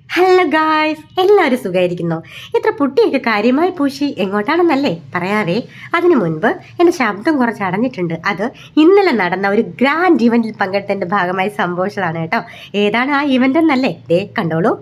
Hello guys, എല്ലാവരും സുഖമായിരിക്കുന്നോ? ഇത്ര പുട്ടിയൊക്കെ കാര്യമായി പൂശി എങ്ങോട്ടാണെന്നല്ലേ പറയാവേ. അതിനു മുൻപ് എൻ്റെ ശബ്ദം കുറച്ച് അടഞ്ഞിട്ടുണ്ട്. അത് ഇന്നലെ നടന്ന ഒരു ഗ്രാൻഡ് ഇവന്റിൽ പങ്കെടുത്തതിൻ്റെ ഭാഗമായി സംഭവിച്ചതാണ് കേട്ടോ. ഏതാണ് ആ ഇവന്റ് എന്നല്ലേ? ദേ കണ്ടോളൂ.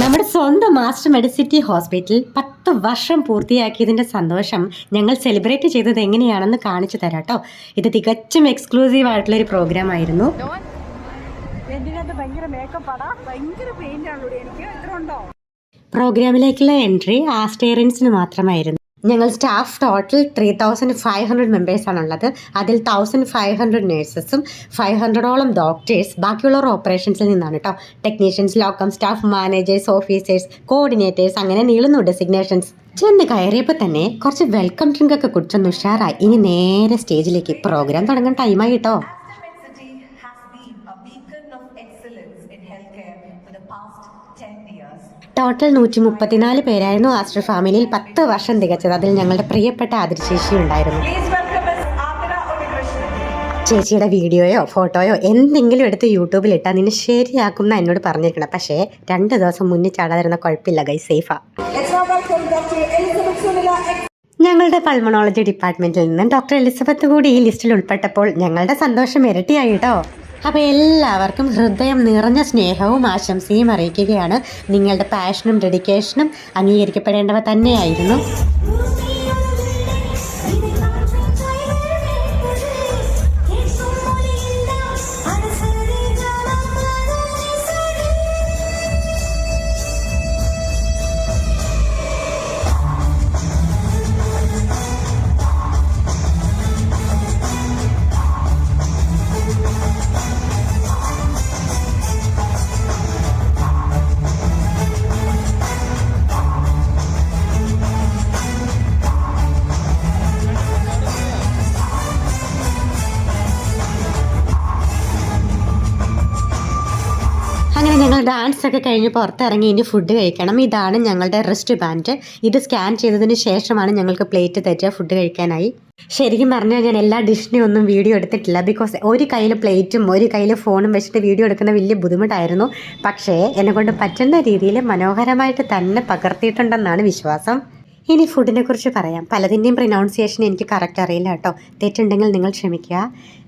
നമ്മുടെ സ്വന്തം മാസ്റ്റർ മെഡിസിറ്റി ഹോസ്പിറ്റൽ 10 വർഷം പൂർത്തിയാക്കിയതിൻ്റെ സന്തോഷം ഞങ്ങൾ സെലിബ്രേറ്റ് ചെയ്തത് എങ്ങനെയാണെന്ന് കാണിച്ചു തരാം കേട്ടോ. ഇത് തികച്ചും എക്സ്ക്ലൂസീവ് ആയിട്ടുള്ളൊരു പ്രോഗ്രാം ആയിരുന്നു. പ്രോഗ്രാമിലേക്കുള്ള എൻട്രി ആസ്റ്റേറിയൻസിന് മാത്രമായിരുന്നു. ഞങ്ങൾ സ്റ്റാഫ് ടോട്ടൽ 3500 മെമ്പേഴ്സാണുള്ളത്. അതിൽ 1500 നേഴ്സസും 500ഓളം ഡോക്ടേഴ്സ്, ബാക്കിയുള്ളവർ ഓപ്പറേഷൻസിൽ നിന്നാണ് കേട്ടോ. Technicians, locum staff, managers, officers, coordinators, അങ്ങനെ നീളുന്നു ഡെസിഗ്നേഷൻസ്. ചെന്ന് കയറിയപ്പോൾ തന്നെ കുറച്ച് വെൽക്കം ഡ്രിങ്ക് ഒക്കെ കുടിച്ചൊന്ന് ഉഷാറായി. ഇനി നേരെ സ്റ്റേജിലേക്ക്. പ്രോഗ്രാം തുടങ്ങാൻ ടൈമായി കേട്ടോ. ടോട്ടൽ 134 പേരായിരുന്നു ആസ്റ്റർ ഫാമിലിയിൽ 10 വർഷം തികച്ചത്. അതിൽ ഞങ്ങളുടെ പ്രിയപ്പെട്ട ആതിരശേഷി ഉണ്ടായിരുന്നു. ചേച്ചിയുടെ വീഡിയോയോ ഫോട്ടോയോ എന്തെങ്കിലും എടുത്ത് യൂട്യൂബിൽ ഇട്ടാൽ നിന്നെ ശരിയാക്കും എന്ന് എന്നോട് പറഞ്ഞിരിക്കണം. പക്ഷേ 2 ദിവസം മുന്നിൽ ചാടാതിരുന്ന കുഴപ്പമില്ല, ഗൈ, സേഫാ. ഞങ്ങളുടെ പൾമണോളജി ഡിപ്പാർട്ട്മെന്റിൽ നിന്ന് ഡോക്ടർ എലിസബത്ത് കൂടി ഈ ലിസ്റ്റിൽ ഉൾപ്പെട്ടപ്പോൾ ഞങ്ങളുടെ സന്തോഷം ഇരട്ടിയായി കേട്ടോ. അപ്പോൾ എല്ലാവർക്കും ഹൃദയം നിറഞ്ഞ സ്നേഹവും ആശംസയും അറിയിക്കുകയാണ്. നിങ്ങളുടെ പാഷനും ഡെഡിക്കേഷനും അംഗീകരിക്കപ്പെടേണ്ടവ തന്നെയായിരുന്നു. അങ്ങനെ ഞങ്ങൾ ഡാൻസ് ഒക്കെ കഴിഞ്ഞ് പുറത്തിറങ്ങി ഇനി ഫുഡ് കഴിക്കണം. ഇതാണ് ഞങ്ങളുടെ റെസ്റ്റ് ബാൻഡ്. ഇത് സ്കാൻ ചെയ്തതിന് ശേഷമാണ് ഞങ്ങൾക്ക് പ്ലേറ്റ് തരിക ഫുഡ് കഴിക്കാനായി. ശരിക്കും പറഞ്ഞാൽ ഞാൻ എല്ലാ ഡിഷിനും ഒന്നും വീഡിയോ എടുത്തിട്ടില്ല. ബിക്കോസ് ഒരു കയ്യിൽ പ്ലേറ്റും ഒരു കയ്യിൽ ഫോണും വെച്ചിട്ട് വീഡിയോ എടുക്കുന്ന വലിയ ബുദ്ധിമുട്ടായിരുന്നു. പക്ഷേ എന്നെക്കൊണ്ട് പറ്റുന്ന രീതിയിൽ മനോഹരമായിട്ട് തന്നെ പകർത്തിയിട്ടുണ്ടെന്നാണ് വിശ്വാസം. ഇനി ഫുഡിനെ കുറിച്ച് പറയാം. പലതിൻ്റെയും പ്രൊനൗൺസിയേഷൻ എനിക്ക് കറക്റ്റ് അറിയില്ല കേട്ടോ. തെറ്റുണ്ടെങ്കിൽ നിങ്ങൾ ക്ഷമിക്കുക.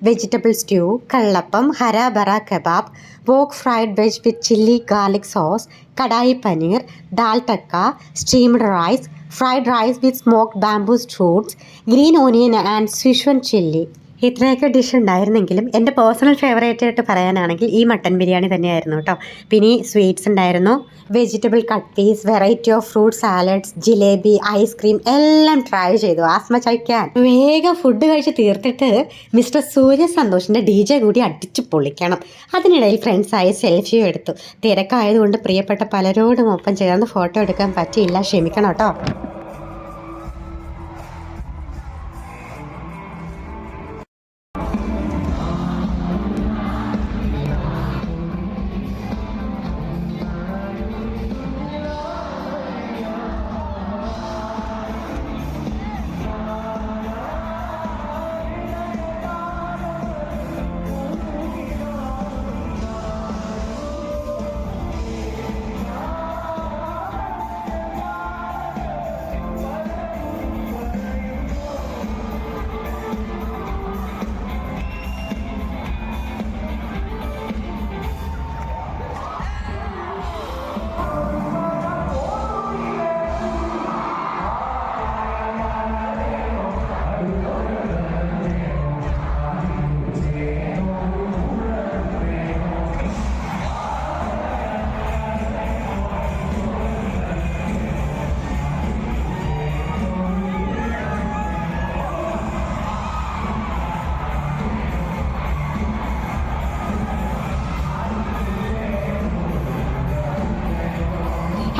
വെജിറ്റബിൾ സ്റ്റ്യൂ, കള്ളപ്പം, ഹരാബറ kebab, wok fried veg with chilli garlic sauce, kadai paneer, dal tadka, steamed rice, fried rice with smoked bamboo fruits, green onion and Szechuan chilli. ഇത്രയൊക്കെ ഡിഷ് ഉണ്ടായിരുന്നെങ്കിലും എൻ്റെ പേഴ്സണൽ ഫേവറേറ്റ് ആയിട്ട് പറയാനാണെങ്കിൽ ഈ മട്ടൻ ബിരിയാണി തന്നെയായിരുന്നു കേട്ടോ. പിന്നെ സ്വീറ്റ്സ് ഉണ്ടായിരുന്നു, vegetable cut piece, variety of fruit salads, jalebi, ice cream എല്ലാം ട്രൈ ചെയ്തു. As much I can. വേഗം ഫുഡ് കഴിച്ച് തീർത്തിട്ട് മിസ്റ്റർ സൂര്യ സന്തോഷിൻ്റെ DJ കൂടി അടിച്ച് പൊളിക്കണം. അതിനിടയിൽ ഫ്രണ്ട്സായി സെൽഫിയും എടുത്തു. തിരക്കായതുകൊണ്ട് പ്രിയപ്പെട്ട പലരോടും ഒപ്പം ചേർന്ന് ഫോട്ടോ എടുക്കാൻ പറ്റിയില്ല, ക്ഷമിക്കണം കേട്ടോ.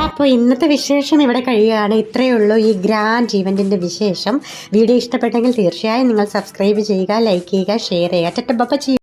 അപ്പോൾ ഇന്നത്തെ വിശേഷം ഇവിടെ കഴിയുകയാണ്. ഇത്രയേ ഉള്ളൂ ഈ ഗ്രാൻഡ് ഇവൻറ്റിൻ്റെ വിശേഷം. വീഡിയോ ഇഷ്ടപ്പെട്ടെങ്കിൽ തീർച്ചയായും നിങ്ങൾ സബ്സ്ക്രൈബ് ചെയ്യുക, ലൈക്ക് ചെയ്യുക, ഷെയർ ചെയ്യുക. ബൈ.